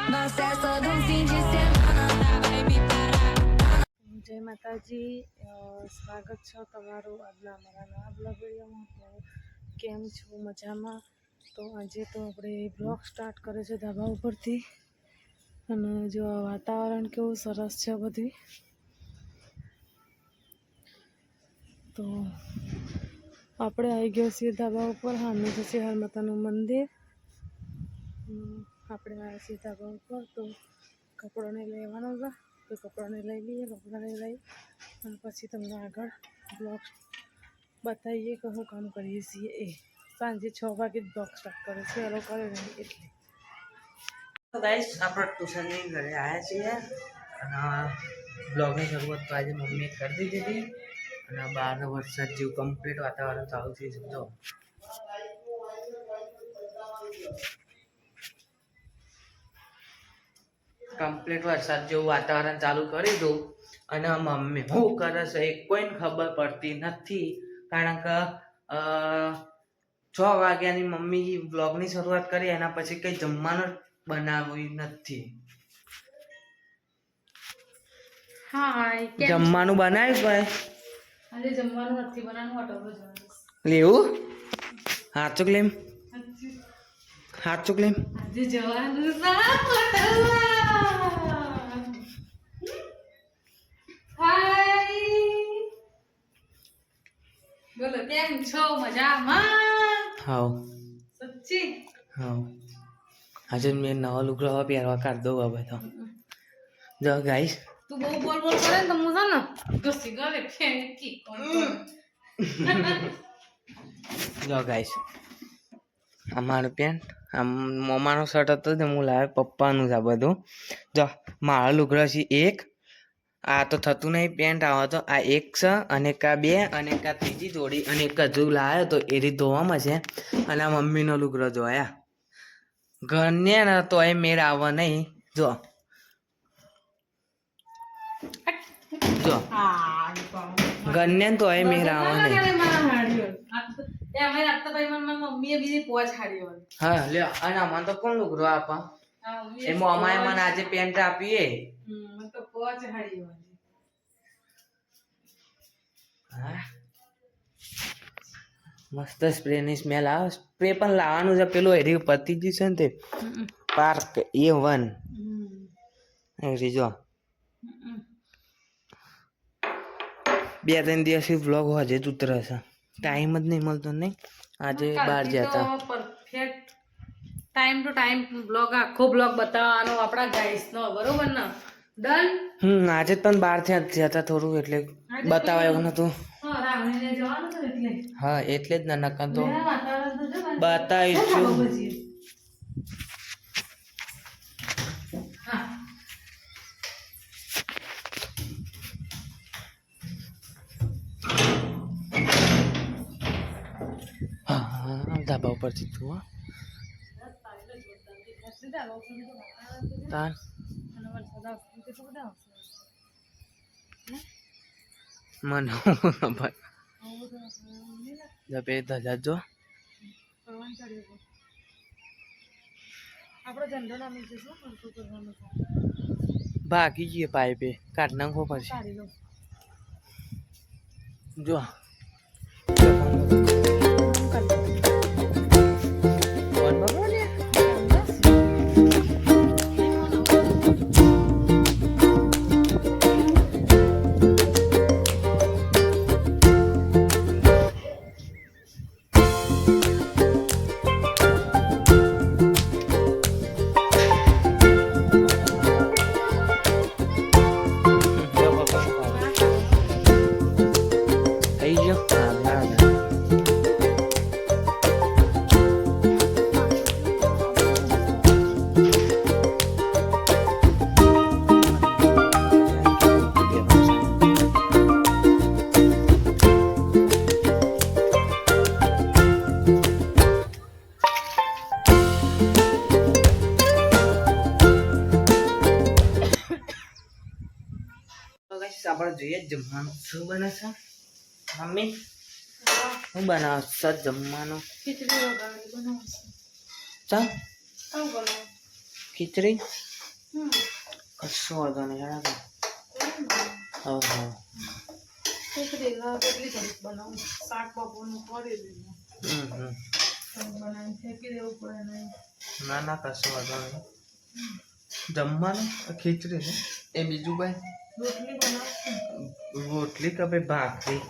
જય માતાજી, સ્વાગત છે તમારું આજના અમારા નવા બ્લોગ વિડીયોમાં. કેમ છો? મજામાં? તો આજે તો આપણે બ્લોગ સ્ટાર્ટ કરે છે ધાબા ઉપરથી, અને જો વાતાવરણ કેવું સરસ છે બધી. તો આપણે આવી ગયો છીએ ધાબા ઉપર. સામે છે શહેર માતાનું મંદિર. આપણે આવ્યા છીએ ધાબા ઉપર, તો કપડાને લેવાનો હતા, તો કપડાને લઈ લઈએ. કપડાને લઈ અને પછી તમને આગળ બ્લોગ બતાવીએ કે શું કામ કરીએ છીએ. એ સાંજે 6 વાગે બ્લોગ સ્ટાર્ટ કરે છે, એ લોકો કરે નહીં એટલે. તો ગાઈસ આપણે ટ્યુશનની ઘરે આવ્યા છીએ અને બ્લોગની શરૂઆત તો આજે મમ્મીએ કરી દીધી હતી. અને બહાર વરસાદ જેવું કમ્પ્લીટ વાતાવરણ ચાલુ થઈ સમજો. કમ્પ્લીટ વરસાદ જેવું વાતાવરણ ચાલુ કરી દઉં અને મમ્મી શું કરે છે એ કોઈને ખબર પડતી નથી, કારણ કે 6 વાગ્યાની મમ્મી બ્લોગની શરૂઆત કરી, એના પછી કંઈ જમવાનું બનાવ્યું નથી. જમવાનું બનાવ્યું ભાઈ? આજે જમવાનું નથી બનાવવાનું, હોટલ લેવું હાચું ક્લેમ હાચું ક્લેમ આજે જવાનું બોલો, કેમ છો? મજામાં? હાવ સચ્ચી? હાવ. આજે મેં નવા લુગડા પહેરવા કાઢ દઉં હવે તો. જો ગાઈસ, તું બહુ બોલ બોલ કરે ને તો હું છે ને ઘસી ગળે ફેંકી જો ગાઈસ, અમારું પેન્ટ આમ મમ્માનો શર્ટ હતો ને હું લાવ્યો, પપ્પાનું છે આ બધું. જો મારા લુગડા છે એક, આ તો થતું નહીં પેન્ટ, આવો તો આ એક છે, અને એક આ બે, અને એક આ ત્રીજી જોડી, અને એક હજુ લાવ્યો તો એ રીત ધોવામાં છે. અને આ મમ્મીનો લુગડો જોયા ઘરને ને તો એ મેળ આવવા નહીં. જો જો ઘરને તો એ મેળ આવવા નહીં. હા લ્યો, અને આમાં તો કોણ લુગડો આપા? એમાં અમારે મને આજે પેન્ટ આપીએ. મસ્ત સ્પ્રે ની સ્મેલ આવે. સ્પ્રે પણ લાવવાનું છે, પેલું એરી પતી ગયું છે ને તે પાર્ક A1 એરી. જો 2-3 દિવસથી વ્લોગ હજે જ ઉતરે છે, ટાઈમ જ નહીં મળતો. નહીં આજે બહાર જતા perfect time to time blog, આખો બ્લોગ બતાવવાનો આપણા ગાઈસ નો, બરોબર ને? ડન. આજે પણ બહાર થયા જતા થોડું, એટલે બતાવાયું નતું. હા એટલે જ ના નકર તો બતાવીશું. ધાબા ઉપરથી તું તાર મને ખબર જપે ધજા જો ભાગી જઈએ પાઇપે કાઢ નાખવો પડશે. જો આપણે જોઈએ જમવાનું શું બને છે. મમ્મી શું બનાવશે જમવાનું? ખીચડી વગાડી બનાવશે. ચા આવ બનાવ ખીચડી. કશો વાંધો નહીં હેડા હા હા ખીચડી કેટલી ઘડી બનાવું શાક બપોરનું કરી દીધું બનાવીને ફેંકી દેવું પડે નહીં. ના ના કશો વાંધો નહીં. જમવાનું ખીચડી ને એ બીજું ભાઈ રોટલી બનાવું. રોટલી કે ભાઈ ભાખરી?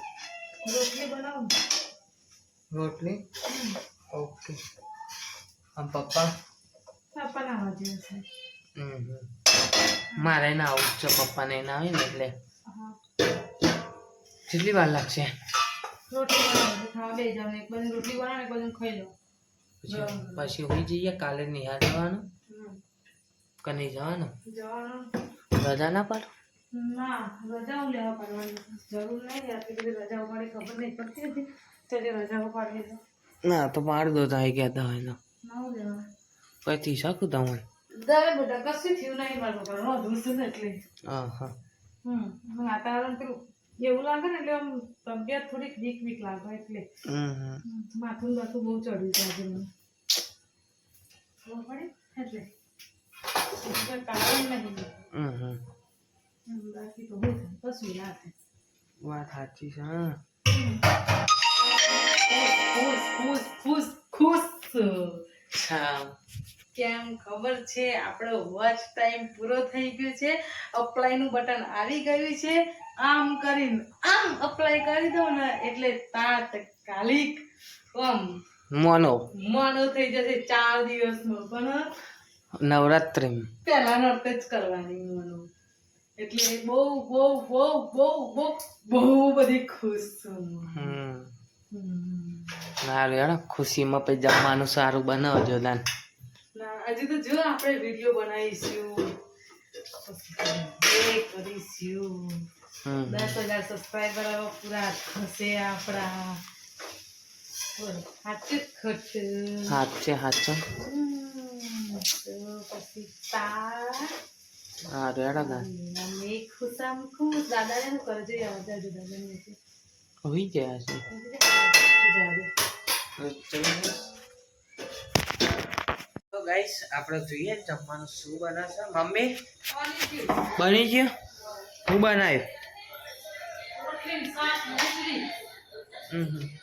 રોટલી બનાવું. રોટલી ઓકે. આમ પપ્પા બનાવવા જેવું છે. મારે ના આવું છે, પપ્પાને ના આવે ને એટલે. હા કેટલી વાર લાગશે? રોટલી બનાવું ખાવા બે જાવ એક બાજુ રોટલી બનાવે એક બાજુ ખાઈ લો. પછી હોઈ જઈએ કાલે નિહાળ જવાનું કે નહીં જવાનું? જવાનું રજા ના પાડો? ના રજાઓ લેવા પાડવાની જરૂર નહીં. આટલી બધી રજાઓ પાડી ખબર નહીં પડતી હતી ત્યારે રજાઓ પાડી દો. ના તો પાડ દો તાઈ કહેતા હોય તો ના લેવા પછી શકું તમને. દાદા બેટા કશું થયું નહીં મારું પપ્પા રોધું છે ને એટલે. હા હા વાતાવરણ પેલું એવું લાગે ને એટલે આમ તબિયત થોડીક વીક વીક લાગે એટલે માથું બાથું બહુ ચડ્યું છે આજે મને. ખબર પડી એટલે કારણ નહીં. બાકી તો હું કશું ના થાય. વાત સાચી છે. હા ખુશ કેમ ખબર છે આપણો વોચ ટાઈમ પૂરો થઈ ગયો છે. અપ્લાય નું બટન આવી ગયું છે. આમ કરીને આમ અપ્લાય કરી દો ને એટલે તાત્કાલિક મોનો થઈ જશે 4 દિવસમાં. પણ નવરાત્રી પહેલા નોરતે જ કરવાની મોનો. એટલે બહુ બહુ બહુ બહુ બહુ બહુ બધી ખુશ છું. સારું યાર ખુશીમાં પછી જમવાનું સારું બનાવજો દાન. હજી તો જો આપણે વિડીયો બનાવીશું કરીશું 10,000 સબસ્ક્રાઈબર પૂરા થશે આપણા. સાચે સાચું પછી સારું યાર દાન ખુશામ ખુશ. દાદાને શું કરે છે દાદાને હોઈ ગયા છે. તો ગાઈસ આપણે જોઈએ જમવાનું શું બનાવશે. મમ્મી બની ગયું? હું બનાવ્યું.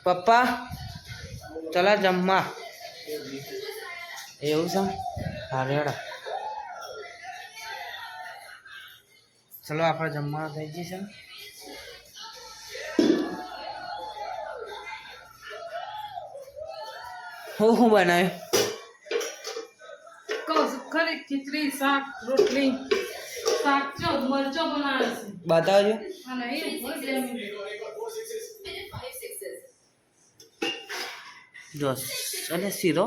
પપ્પા ચલા જમવા. એવું છે? હા રેડા ચલો આપણે જમવાનું થઈ જશે. હું બનાવ્યું? ખરી ખીચડી શાક રોટલી શાક ચો મરચો બનાવે છે. બતાવજો. અને એ જો અને શીરો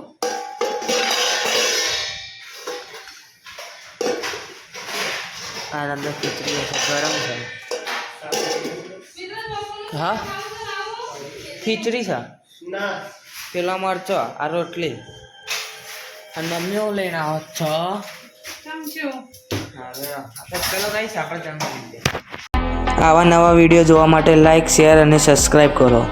આ અંદર ખીચડી છે ગરમ છે. હા ખીચડી છે પેલા મરચો આ રોટલી અને મમ્મી હું લઈને આવો છો. ચલો ગાઈસ આપણે જમવા લઈએ. આવા નવા વિડીયો જોવા માટે લાઈક શેર અને સબસ્ક્રાઈબ કરો.